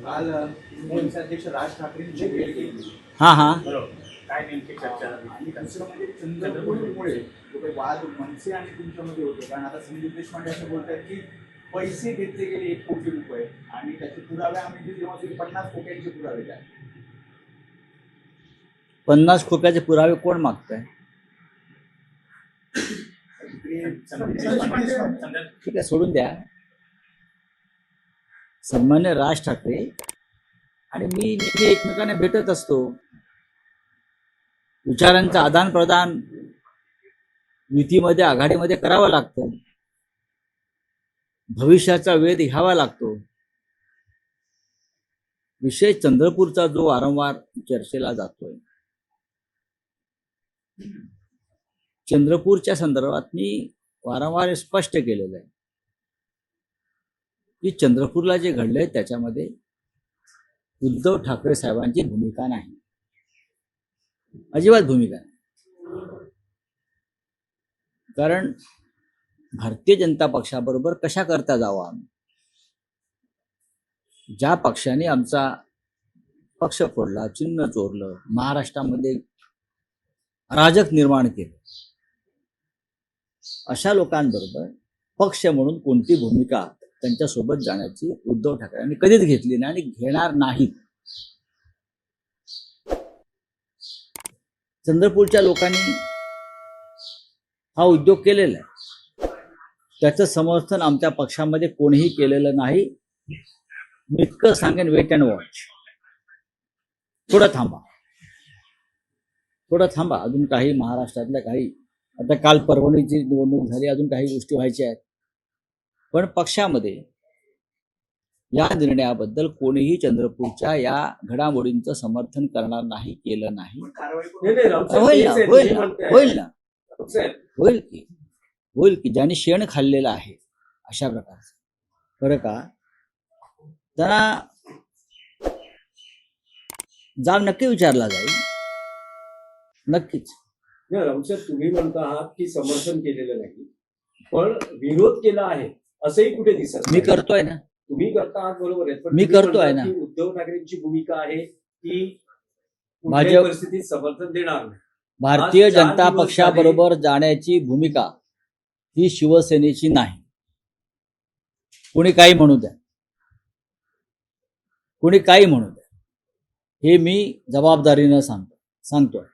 काल मनसे अध्यक्ष राज ठाकरेंची भेट घेतली. हां हां बरोबर. काय नेमकी चर्चा झाली? आणि दुसरं म्हणजे चंद्रपूरमुळे जो काही वाद मनसे आणि तुमच्यामध्ये होतो, कारण आता संदीप देशपांडे असं बोलतात की पैसे घेतले गेले 1 कोटी रुपये आणि त्याचे पुरावे आम्ही दिले तेव्हा तुम्ही 50 कोट्यांचे पुरावे द्या. 50 खोक्याचे पुरावे कोण मागताय? ठीक आहे, सोडून द्या. सन्मान्य राज ठाकरे आणि मी नेहमी एकमेकांना भेटत असतो. विचारांचं आदान प्रदान युतीमध्ये आघाडीमध्ये करावं लागतं. भविष्याचा वेध घ्यावा लागतो. विषय चंद्रपूरचा जो वारंवार चर्चेला जातोय, चंद्रपूरच्या संदर्भात मी वारंवार स्पष्ट केलेलं आहे की चंद्रपूरला जे घडलंय त्याच्यामध्ये उद्धव ठाकरे साहेबांची भूमिका नाही, अजिबात भूमिका नाही. कारण भारतीय जनता पक्षाबरोबर कशा करता जावं आम्ही? ज्या पक्षाने आमचा पक्ष फोडला, चिन्ह चोरलं, महाराष्ट्रामध्ये अराजक निर्माण केलं, अशा लोकांबरोबर पक्ष म्हणून कोणती भूमिका त्यांच्यासोबत जाण्याची उद्धव ठाकरेंनी कधीच घेतली नाही आणि घेणार नाहीत. चंद्रपूरच्या लोकांनी हा उद्योग केलेला आहे. त्याचं समर्थन आमच्या पक्षामध्ये कोणीही केलेलं नाही. मी इतकं सांगेन, वेट अँड वॉच. थोडं थांबा. अजून काही महाराष्ट्रातल्या काही, आता काल परभणीची निवडणूक झाली, अजून काही गोष्टी व्हायच्या आहेत. पण पक्षामध्ये या निर्णयाबद्दल कोणीही चंद्रपूरच्या या घडामोडींचं समर्थन करणार नाही, केलं नाही. होईल की ज्यांनी शेण खाल्लेलं आहे अशा प्रकारचं, बरं का, त्यांना जाब नक्की विचारला जाईल. नक्कीच. राऊतसाहेब, तुम्ही म्हणता आहात की समर्थन केलेलं नाही, पण विरोध केला आहे असंही कुठे दिसत? मी करतोय ना. तुम्ही करता आहात, बरोबर आहे, पण मी करतोय ना. उद्धव ठाकरेंची भूमिका आहे की माझ्या परिस्थितीत समर्थन देणार नाही. भारतीय जनता पक्षाबरोबर जाण्याची भूमिका ही शिवसेनेची नाही. कोणी काही म्हणू द्या, हे मी जबाबदारीनं सांगतोय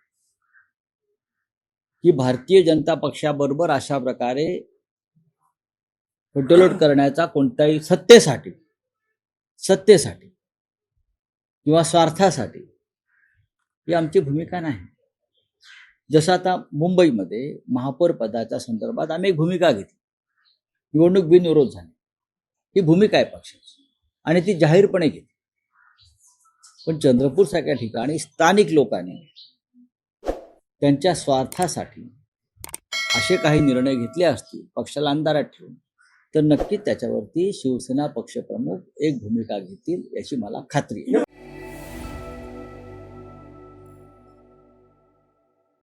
की भारतीय जनता पक्षाबरोबर अशा प्रकारे फुटलोट करण्याचा कोणताही सत्तेसाठी किंवा स्वार्थासाठी ही आमची भूमिका नाही. जसं आता मुंबईमध्ये महापौर पदाच्या संदर्भात आम्ही एक भूमिका घेतली, निवडणूक बिनविरोध झाली. ही भूमिका आहे पक्षाची आणि ती जाहीरपणे घेतली. पण चंद्रपूर सारख्या ठिकाणी स्थानिक लोकांनी त्यांच्या स्वार्थासाठी असे काही निर्णय घेतले असतील पक्षाला अंधारात ठेवून, तर नक्कीच त्याच्यावरती शिवसेना पक्षप्रमुख एक भूमिका घेतील याची मला खात्री आहे.